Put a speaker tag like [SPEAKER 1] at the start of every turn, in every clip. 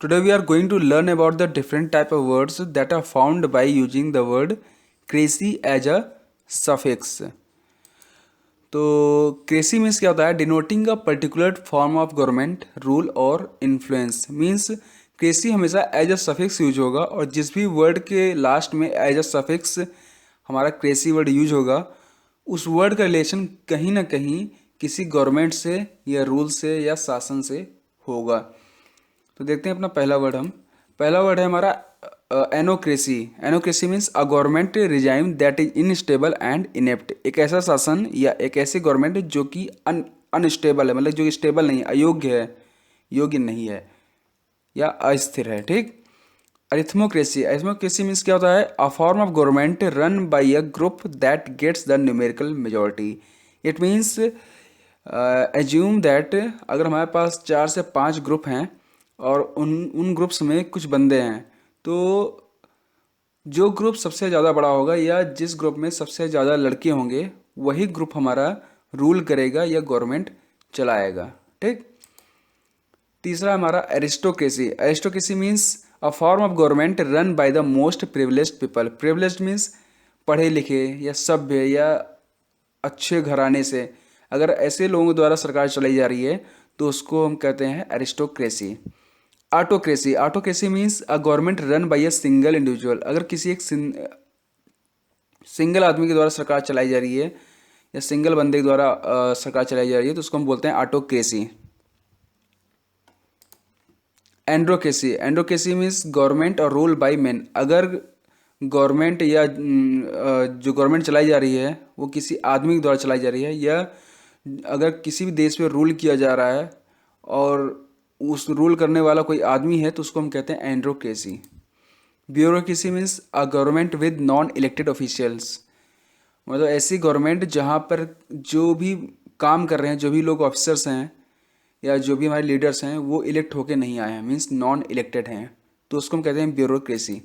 [SPEAKER 1] Today we are going to learn about the different type of words that are found by using the word crazy as a suffix. तो cracy means क्या होता है? Denoting a particular form of government rule और influence means cracy हमेशा as a suffix use होगा और जिस भी वर्ड के लास्ट में एज अ सफिक्स हमारा क्रेसी वर्ड यूज होगा उस वर्ड का रिलेशन कहीं ना कहीं किसी गवर्नमेंट से या रूल से या शासन से होगा। तो देखते हैं अपना पहला वर्ड है हमारा anocracy. Anocracy means a government regime that is instable and inept. एक ऐसा शासन या एक ऐसी गवर्नमेंट जो कि अनस्टेबल है, मतलब जो स्टेबल नहीं है, अयोग्य है, योग्य नहीं है या अस्थिर है। ठीक। अरिथमोक्रेसी। अरिथमोक्रेसी मीन्स क्या होता है? A form of government run by a group that gets the numerical majority. It means assume that अगर हमारे पास 4 से 5 ग्रुप हैं और उन ग्रुप्स में कुछ बंदे हैं, तो जो ग्रुप सबसे ज़्यादा बड़ा होगा या जिस ग्रुप में सबसे ज़्यादा लड़के होंगे वही ग्रुप हमारा रूल करेगा या गवर्नमेंट चलाएगा। ठीक। तीसरा हमारा aristocracy. Aristocracy means a form of government run by the most privileged people. Privileged means पढ़े लिखे या सभ्य या अच्छे घराने से अगर ऐसे लोगों द्वारा सरकार चलाई जा रही है तो उसको हम कहते हैं aristocracy. Autocracy. Autocracy means a government run by a single individual. अगर किसी एक सिंगल आदमी के द्वारा सरकार चलाई जा रही है या सिंगल बंदे के द्वारा सरकार चलाई जा रही है तो उसको हम बोलते हैं ऑटोक्रेसी। एंड्रोक्रेसी। एंड्रोक्रेसी मीन्स गवर्नमेंट और रूल बाय मेन। अगर गवर्नमेंट या जो गवर्नमेंट चलाई जा रही है वो किसी आदमी के द्वारा चलाई जा रही है या अगर किसी भी देश पे रूल किया जा रहा है और उस रूल करने वाला कोई आदमी है तो उसको हम कहते हैं androcracy. Bureaucracy means a government with non elected officials. मतलब ऐसी गवर्नमेंट जहाँ पर जो भी काम कर रहे हैं, जो भी लोग ऑफिसर्स हैं या जो भी हमारे लीडर्स हैं वो इलेक्ट होके नहीं आए हैं, मीन्स नॉन इलेक्टेड हैं, तो उसको हम कहते हैं bureaucracy.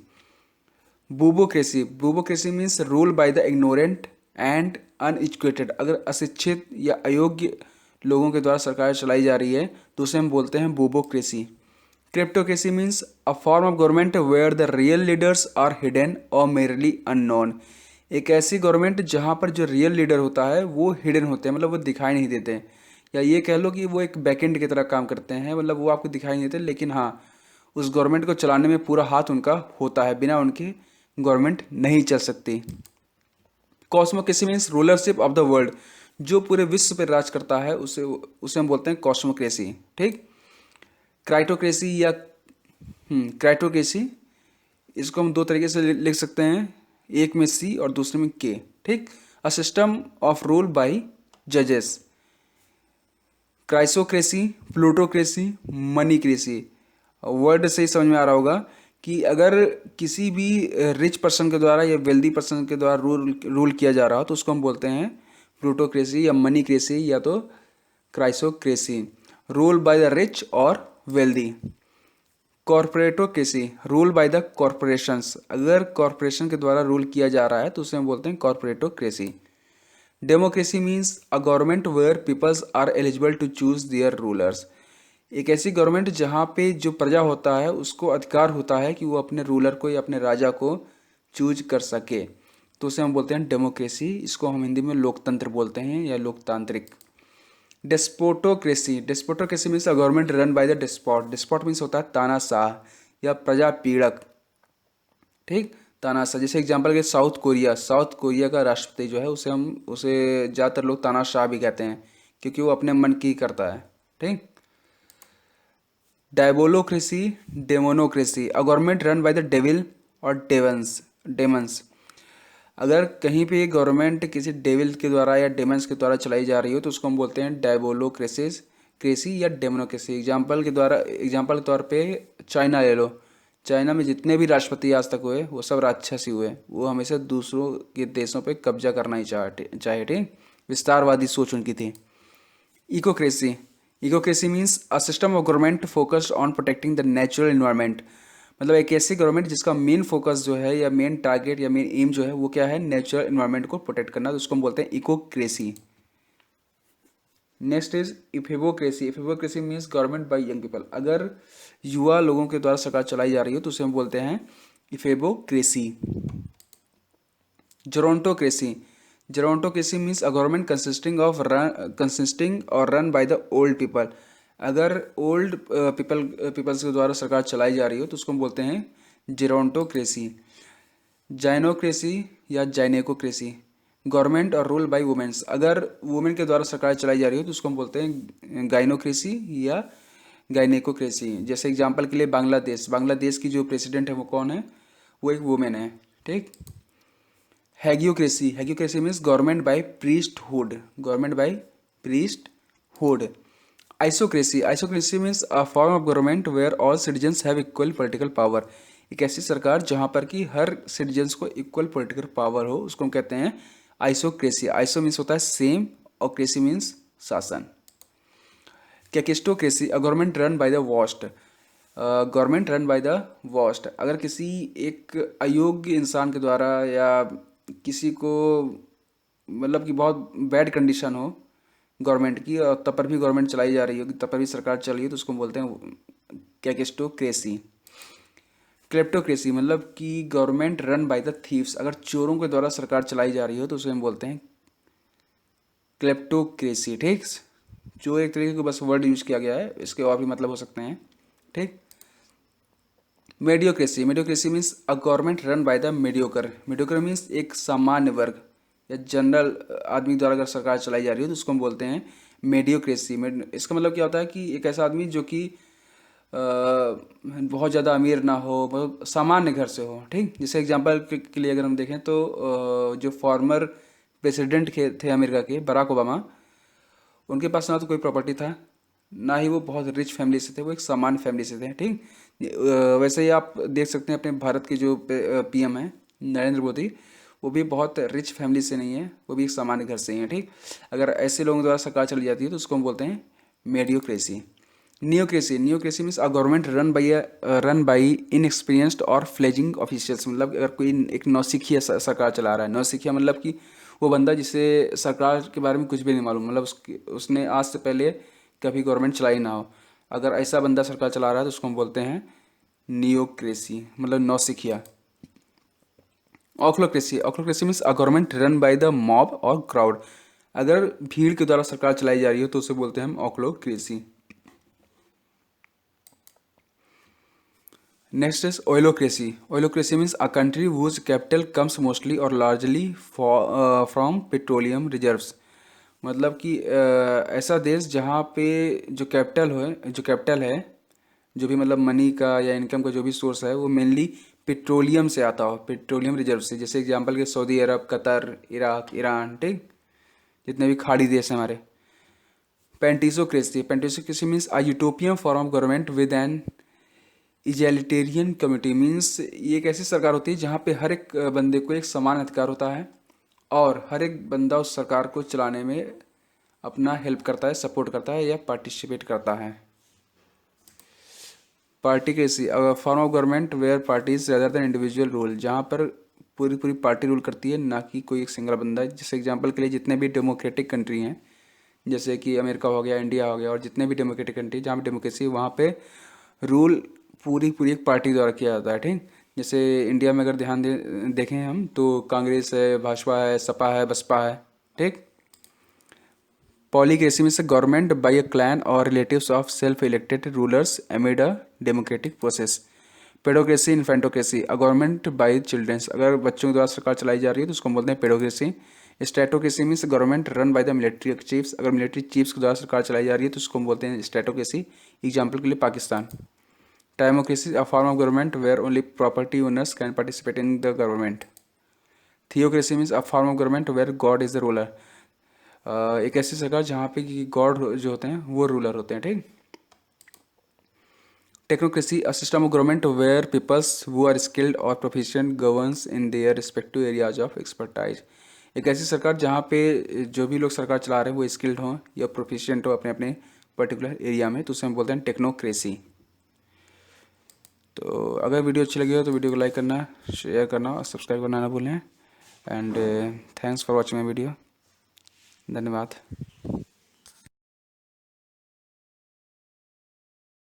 [SPEAKER 1] Boobocracy. Boobocracy means rule by the ignorant and uneducated. अगर अशिक्षित या अयोग्य लोगों के द्वारा सरकार चलाई जा रही है तो उसे हम बोलते हैं boobocracy. Cryptocracy means a form of government where the real leaders are hidden और मेरली अननोन। एक ऐसी गवर्नमेंट जहाँ पर जो रियल लीडर होता है वो हिडन होते हैं, मतलब वो दिखाई नहीं देते, या ये कह लो कि वो एक बैकेंड की तरह काम करते हैं, मतलब वो आपको दिखाई नहीं देते, लेकिन हाँ उस गवर्नमेंट को चलाने में पूरा हाथ उनका होता है, बिना उनके गवर्नमेंट नहीं चल सकती। Cosmocracy means rulership of the world. जो पूरे विश्व पर राज करता है उसे उसे हम बोलते हैं कॉस्मोक्रेसी। ठीक। क्राइटोक्रेसी या क्राइटोक्रेसी, इसको हम दो तरीके से लिख सकते हैं, एक में सी और दूसरे में के। ठीक। अ सिस्टम ऑफ रूल बाय जजेस। क्राइसोक्रेसी, प्लूटोक्रेसी, मनीक्रेसी। वर्ड से ही समझ में आ रहा होगा कि अगर किसी भी रिच पर्सन के द्वारा या वेल्दी पर्सन के द्वारा रूल किया जा रहा हो तो उसको हम बोलते हैं प्लूटोक्रेसी या मनीक्रेसी या तो chrysocracy. Rule by the rich और wealthy. Corporatocracy, rule by the corporations. अगर कॉर्पोरेशन के द्वारा रूल किया जा रहा है तो उसे हम बोलते हैं corporatocracy. Democracy means a government where peoples are eligible to choose their rulers. एक ऐसी गवर्नमेंट जहाँ पे जो प्रजा होता है उसको अधिकार होता है कि वो अपने रूलर को या अपने राजा को चूज कर सके, तो उसे हम बोलते हैं डेमोक्रेसी। इसको हम हिंदी में लोकतंत्र बोलते हैं या लोकतांत्रिक। Despotocracy. Despotocracy means a government run by the despot. Despot means होता है तानाशाह या प्रजा पीड़क। ठीक। तानाशाह, जैसे एग्जांपल के साउथ कोरिया। साउथ कोरिया का राष्ट्रपति जो है उसे ज़्यादातर लोग तानाशाह भी कहते हैं क्योंकि वो अपने मन की करता है। ठीक। Diabolocracy, demonocracy. A government run by the devil और डेमंस। अगर कहीं पे गवर्नमेंट किसी डेविल के द्वारा या डेमंस के द्वारा चलाई जा रही हो तो उसको हम बोलते हैं क्रेसी या डेमोनोक्रेसी। एग्जाम्पल के तौर पे चाइना ले लो। चाइना में जितने भी राष्ट्रपति आज तक हुए वो सब राक्षस ही हुए, वो हमेशा दूसरों के देशों पे कब्जा करना ही चाहे। ठीक। विस्तारवादी सोच उनकी थी। Ecocracy. Ecocracy means a system of government focused on protecting the natural environment. मतलब एक ऐसी गवर्नमेंट जिसका मेन फोकस जो है या मेन टारगेट या मेन एम जो है वो क्या है? नेचुरल इन्वायरमेंट को प्रोटेक्ट करना, तो उसको हम बोलते हैं ecocracy. Next is ephebocracy. Ephebocracy means government by young people. अगर युवा लोगों के द्वारा सरकार चलाई जा रही हो तो उसे हम बोलते हैं इफेबोक्रेसी। जोरोंटोक्रेसी। जोरोंटोक्रेसी मीन्स अ गवर्नमेंट कंसिस्टिंग और run by the old people. अगर ओल्ड पीपल्स के द्वारा सरकार चलाई जा रही हो तो उसको हम बोलते हैं जेरोंटोक्रेसी। जाइनोक्रेसी या जाइनेकोक्रेसी, गवर्नमेंट और रूल बाय वुमेन्स। अगर वुमेन के द्वारा सरकार चलाई जा रही हो तो उसको हम बोलते हैं गाइनोक्रेसी या गाइनेकोक्रेसी। जैसे एग्जांपल के लिए बांग्लादेश, बांग्लादेश की जो प्रेसिडेंट है वो कौन है, वो एक वुमेन है। ठीक। Hagiocracy. Hagiocracy means government by priesthood, government by priesthood. Isocracy. Isocracy means a form of government where all citizens have equal political power. एक ऐसी सरकार जहां पर कि हर सिटीजन्स को इक्वल पॉलिटिकल पावर हो, उसको हम कहते हैं आइसोक्रेसी। आइसो मीन्स होता है सेम और क्रेसी मीन्स शासन। Kakistocracy, a government run by the worst. Government run by the worst. अगर किसी एक अयोग्य इंसान के द्वारा या किसी को मतलब कि बहुत बैड कंडीशन हो गवर्नमेंट की और तब पर भी गवर्नमेंट चलाई जा रही हो, तब पर भी सरकार चल रही है, तो उसको बोलते हैं कैकिस्टोक्रेसी। क्लेप्टोक्रेसी मतलब कि government run by the thieves. अगर चोरों के द्वारा सरकार चलाई जा रही हो तो उसे हम बोलते हैं क्लेप्टोक्रेसी। ठीक। जो एक तरीके का बस वर्ड यूज किया गया है, इसके और भी मतलब हो सकते हैं। ठीक। Mediocracy. Mediocracy means a government run by the mediocre. Mediocre means एक सामान्य वर्ग या जनरल आदमी द्वारा अगर सरकार चलाई जा रही हो तो उसको हम बोलते हैं मेडियोक्रेसी। इसका मतलब क्या होता है कि एक ऐसा आदमी जो कि बहुत ज़्यादा अमीर ना हो, बहुत सामान्य घर से हो। ठीक। जैसे एग्जांपल के लिए अगर हम देखें तो जो फॉर्मर प्रेसिडेंट थे अमेरिका के, बराक ओबामा, उनके पास ना तो कोई प्रॉपर्टी था, ना ही वो बहुत रिच फैमिली से थे, वो एक सामान्य फैमिली से थे। ठीक। वैसे ही आप देख सकते हैं अपने भारत के जो पीएम हैं नरेंद्र मोदी, वो भी बहुत रिच फैमिली से नहीं है, वो भी एक सामान्य घर से ही है। ठीक। अगर ऐसे लोगों द्वारा सरकार चली जाती है तो उसको हम बोलते हैं mediocracy. Neocracy. Neocracy means a government run by inexperienced और फ्लेजिंग ऑफिशियल्स। मतलब अगर कोई एक नौसिखिया सरकार चला रहा है, नौसिखिया मतलब कि वो बंदा जिसे सरकार के बारे में कुछ भी नहीं मालूम, मतलब उसने आज से पहले कभी गवर्नमेंट चलाई ना हो, अगर ऐसा बंदा सरकार चला रहा है तो उसको हम बोलते हैं नियोक्रेसी, मतलब नौसिखिया। Ochlocracy. Ochlocracy means a government run by the mob और क्राउड। अगर भीड़ के द्वारा सरकार चलाई जा रही हो तो उसे बोलते हैं हम ochlocracy. Next is oilocracy. Oilocracy means a country whose capital comes mostly और लार्जली फ्रॉम पेट्रोलियम रिजर्व्स। मतलब कि ऐसा देश जहाँ पे जो कैपिटल है, जो भी मतलब मनी का या इनकम का जो भी सोर्स है वो मेनली पेट्रोलियम से आता हो, पेट्रोलियम रिजर्व से। जैसे एग्जांपल के Saudi Arab, Qatar, Iraq, Iran. ठीक। जितने भी खाड़ी देश हैं हमारे। Pantisocracy. Pantisocracy means a utopian form of government with an egalitarian community. Means ये एक ऐसी सरकार होती है जहाँ पे हर एक बंदे को एक समान अधिकार होता है और हर एक बंदा उस सरकार को चलाने में अपना हेल्प करता है, सपोर्ट करता है या पार्टिसिपेट करता है। Particracy, form of government where parties rather than individual rule. जहाँ पर पूरी पूरी पार्टी रूल करती है, ना कि कोई एक सिंगल बंदा। जैसे एग्जांपल के लिए जितने भी डेमोक्रेटिक कंट्री हैं, जैसे कि अमेरिका हो गया, इंडिया हो गया, और जितने भी डेमोक्रेटिक कंट्री जहाँ पे डेमोक्रेसी, वहाँ पे रूल पूरी पूरी एक पार्टी द्वारा किया जाता है। ठीक। जैसे इंडिया में अगर देखें हम तो कांग्रेस है, भाजपा है, सपा है, बसपा है। ठीक। पॉलीक्रेसी में से गवर्नमेंट बाय अ क्लैन और relatives of self elected rulers amid a democratic process. Paedocracy, infantocracy, a government by childrens. अगर बच्चों के द्वारा सरकार चलाई जा रही है तो उसको हम बोलते हैं paedocracy. Stratocracy means government run by the military chiefs. अगर मिलिट्री चीफ्स के द्वारा सरकार चलाई जा रही है तो उसको हम बोलते हैं स्टैटोक्रेसी। एग्जाम्पल के लिए Pakistan. Timocracy, a form of government where only property owners can participate in the government. Theocracy means a form of government where God is the ruler. एक ऐसी सरकार जहाँ पे कि गॉड जो होते हैं वो रूलर होते हैं। ठीक। Technocracy, a system of government where peoples who are skilled और proficient governs in their respective areas of expertise. एक ऐसी सरकार जहाँ पे जो भी लोग सरकार चला रहे हैं वो स्किल्ड हों या प्रोफिशिएंट हो अपने अपने पर्टिकुलर एरिया में, तो उसे हम बोलते हैं टेक्नोक्रेसी। तो अगर वीडियो अच्छी लगी हो तो वीडियो को लाइक करना, शेयर करना और सब्सक्राइब करना ना भूलें। And thanks for watching my video. धन्यवाद।